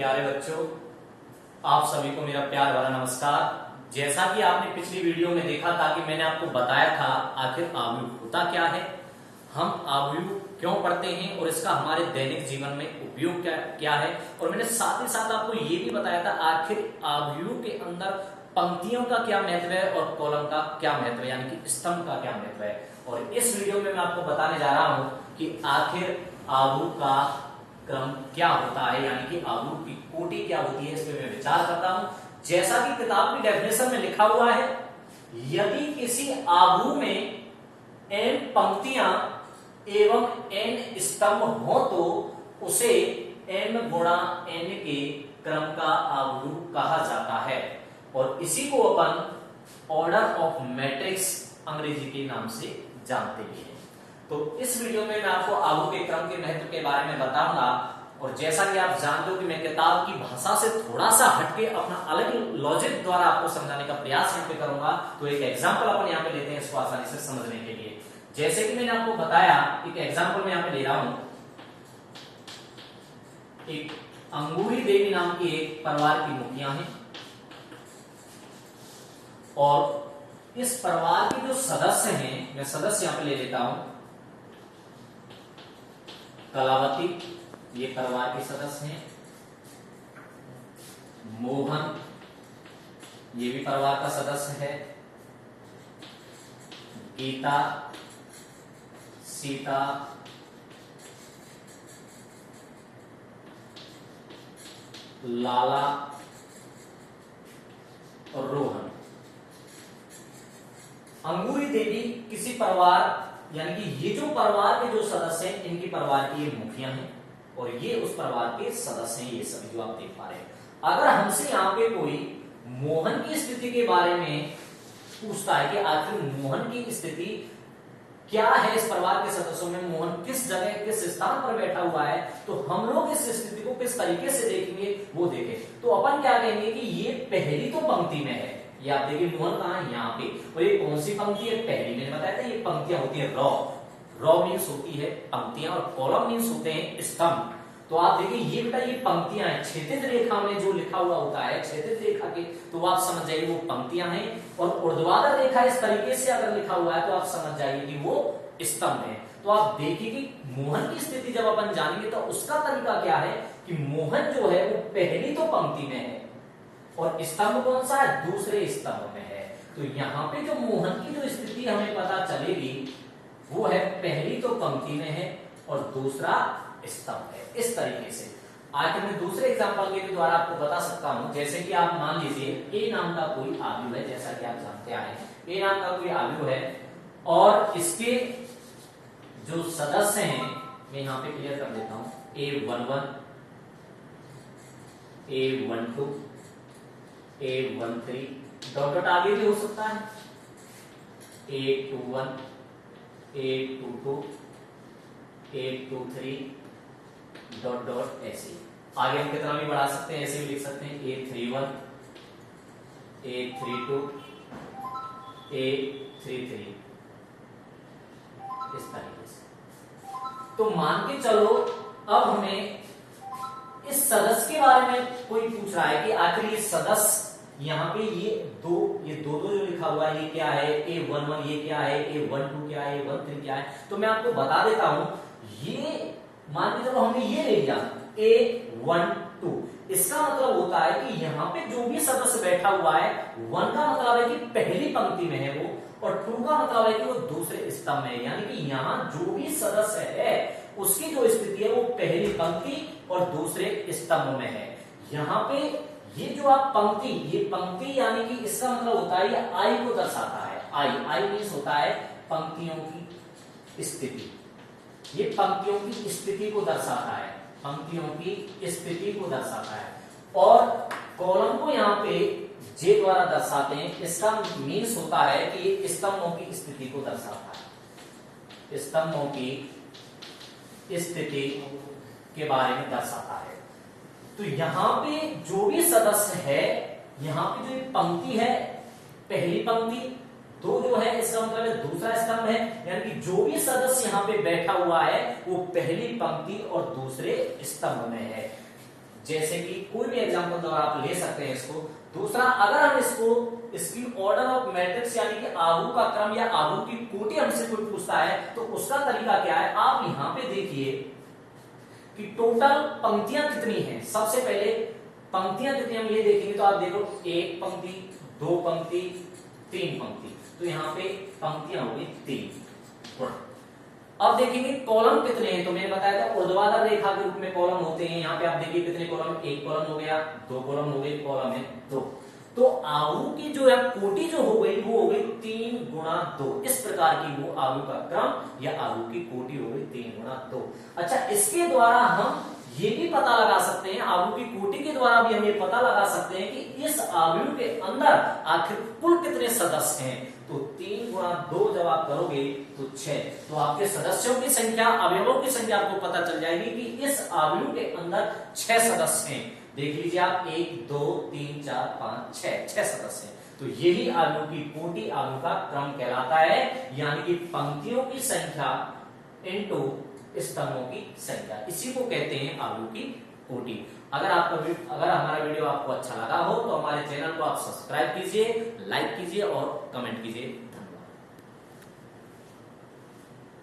प्यारे बच्चों, आप सभी को मेरा प्यार भरा नमस्कार। जैसा कि आपने पिछली वीडियो में देखा था कि मैंने आपको बताया था आखिर आव्यूह होता क्या है, हम आव्यूह क्यों पढ़ते हैं और इसका हमारे दैनिक जीवन में उपयोग क्या है। और मैंने साथ ही साथ आपको ये भी बताया था आखिर आव्यूह के अंदर पंक्तियों का क्या महत्व है और कॉलम का क्या महत्व है, यानी कि स्तंभ का क्या महत्व है। और इस वीडियो में मैं आपको बताने जा रहा हूं कि आखिर आव्यूह का क्रम क्या होता है, यानी कि आव्यूह की कोटि क्या होती है, इस पे मैं विचार करता हूं। जैसा कि किताब की डेफिनेशन में लिखा हुआ है, यदि किसी आव्यूह में n पंक्तियां एवं n स्तंभ हो तो उसे n गुणा n के क्रम का आव्यूह कहा जाता है और इसी को अपन ऑर्डर ऑफ मैट्रिक्स अंग्रेजी के नाम से जानते हैं। तो इस वीडियो में मैं आपको आव्यूह के क्रम के महत्व के बारे में बताऊंगा। और जैसा कि आप जानते हो कि मैं किताब की भाषा से थोड़ा सा हटके अपना अलग लॉजिक द्वारा आपको समझाने का प्रयास यहाँ पे करूंगा। तो एक एग्जांपल अपन यहाँ पे लेते हैं इसको आसानी से समझने के लिए। जैसे कि मैंने आपको बताया, एक एग्जांपल मैं यहाँ पे ले रहा हूं। एक अंगूरी देवी नाम की एक परिवार की मुखिया है और इस परिवार के जो सदस्य हैं, मैं सदस्य यहाँ पे ले लेता हूं। कलावती ये परिवार के सदस्य हैं, मोहन ये भी परिवार का सदस्य है, गीता, सीता, लाला और रोहन। अंगूरी देवी किसी परिवार, यानी कि ये जो परिवार के जो सदस्य हैं, इनकी परिवार की ये मुखिया हैं और ये उस परिवार के सदस्य हैं, ये सभी जो आप देख पा रहे हैं। अगर हमसे यहाँ पे कोई मोहन की स्थिति के बारे में पूछता है कि आखिर मोहन की स्थिति क्या है, इस परिवार के सदस्यों में मोहन किस जगह किस स्थान पर बैठा हुआ है, तो हम लोग इस स्थिति को किस तरीके से देखेंगे वो देखें। तो अपन क्या कहेंगे कि ये पहली तो पंक्ति में है। ये आप देखिए मोहन कहाँ है, यहाँ पे। और ये कौन सी पंक्ति है, पहली। मैंने बताया था ये पंक्तियां होती है रॉ। रॉ मीन्स होती है पंक्तियां और कॉलम मीन्स होते हैं स्तंभ। तो आप देखिए ये बेटा ये पंक्तियां हैं, क्षैतिज रेखा में जो लिखा हुआ होता है क्षैतिज रेखा के, तो आप समझ जाइए वो पंक्तियां हैं। और ऊर्ध्वाधर रेखा इस तरीके से अगर लिखा हुआ है तो आप समझ जाइए कि वो स्तंभ है। तो आप देखिए कि मोहन की स्थिति जब अपन जानेंगे तो उसका तरीका क्या है कि मोहन जो है वो पहली तो पंक्ति में है और स्तंभ कौन सा है, दूसरे स्तंभ में है। तो यहाँ पे जो मोहन की जो स्थिति हमें पता चलेगी वो है पहली तो पंक्ति में है और दूसरा स्तंभ है। इस तरीके से आगे मैं दूसरे एग्जांपल के द्वारा आपको बता सकता हूं। जैसे कि आप मान लीजिए ए नाम का कोई आव्यूह है, जैसा कि आप जानते आए हैं ए नाम का कोई आव्यूह है और इसके जो सदस्य हैं मैं यहाँ पे क्लियर कर देता हूं। A11, A12, A13 dot dot आगे भी हो सकता है, A21, A22, A23 dot dot ऐसे आगे हम कितना भी बढ़ा सकते हैं, ऐसे भी लिख सकते हैं A31, A32, A33 इस तरीके से। तो मान के चलो अब हमें इस सदस्य के बारे में कोई पूछ रहा है कि आखिर ये सदस्य यहाँ पे ये दो जो लिखा हुआ है ये क्या है, A11 ये क्या है, A12 क्या है, A13 क्या है। तो मैं आपको बता देता हूं, ये मान के चलो हमने ये ले लिया A12, इसका मतलब होता है कि यहाँ पे जो भी सदस्य बैठा हुआ है 1 का मतलब है कि पहली पंक्ति में है वो, और 2 का मतलब है कि वो दूसरे स्तंभ में है। यानी कि यहाँ जो भी सदस्य है उसकी जो स्थिति है वो पहली पंक्ति और दूसरे स्तंभ में है। यहाँ पे ये जो आप पंक्ति, ये पंक्ति यानी कि इसका मतलब होता है ये आई को दर्शाता है। आई मीन्स होता है पंक्तियों की स्थिति, ये पंक्तियों की स्थिति को दर्शाता है, पंक्तियों की स्थिति को दर्शाता है। और कॉलम को यहाँ पे जे द्वारा दर्शाते हैं, इसका मीन्स होता है कि ये स्तंभों की स्थिति को दर्शाता है, स्तंभों की स्थिति के बारे में दर्शाता है। तो यहाँ पे जो भी सदस्य है, यहाँ पे जो पंक्ति है पहली पंक्ति, दो जो है इसका मतलब है दूसरा स्तंभ है, यानी कि जो भी सदस्य यहाँ पे बैठा हुआ है वो पहली पंक्ति और दूसरे स्तंभ में है। जैसे कि कोई भी एग्जांपल द्वारा आप ले सकते हैं इसको। दूसरा, अगर हम इसको इसकी ऑर्डर ऑफ मैट्रिक्स यानी कि आव्यूह का क्रम या आव्यूह की कोटि हमसे कोई पूछता है तो उसका तरीका क्या है, आप यहां पे देखिए कि टोटल पंक्तियां कितनी हैं। सबसे पहले पंक्तियां कितनी हम ये देखेंगे तो आप देखो, एक पंक्ति, दो पंक्ति, तीन पंक्ति, तो यहां पे पंक्तियां होगी 3। अब देखेंगे कॉलम कितने हैं, तो मैंने बताया था ऊर्ध्वाधर रेखा के रूप में कॉलम होते हैं। यहाँ पे आप देखिए कितने कॉलम, एक कॉलम हो गया, दो कॉलम हो गए, कॉलम है 2। तो आव्यूह की जो है कोटि जो हो गई वो हो गई 3 गुणा 2। इस प्रकार की वो आव्यूह का क्रम या आव्यूह की कोटि हो गई 3 गुणा 2। अच्छा, इसके द्वारा हम ये भी पता लगा सकते हैं, आव्यूह की कोटि के द्वारा भी हम ये पता लगा सकते हैं कि इस आव्यूह के अंदर आखिर कुल कितने सदस्य हैं। तो 3 गुणा 2 जब आप करोगे तो 6, तो आपके सदस्यों की संख्या, अवयवों की संख्या आपको पता चल जाएगी कि इस आव्यूह के अंदर 6 सदस्य हैं। देख लीजिए आप, 1 2 3 4 5 6 सदस्य हैं। तो यही आव्यूह की कोटि आव्यूह का क्रम कहलाता है, यानी कि पंक्तियों की संख्या इनटू स्तंभों की संख्या, इसी को कहते हैं आव्यूह की कोटि। अगर हमारा वीडियो आपको अच्छा लगा हो तो हमारे चैनल को आप सब्सक्राइब कीजिए, लाइक कीजिए और कमेंट कीजिए।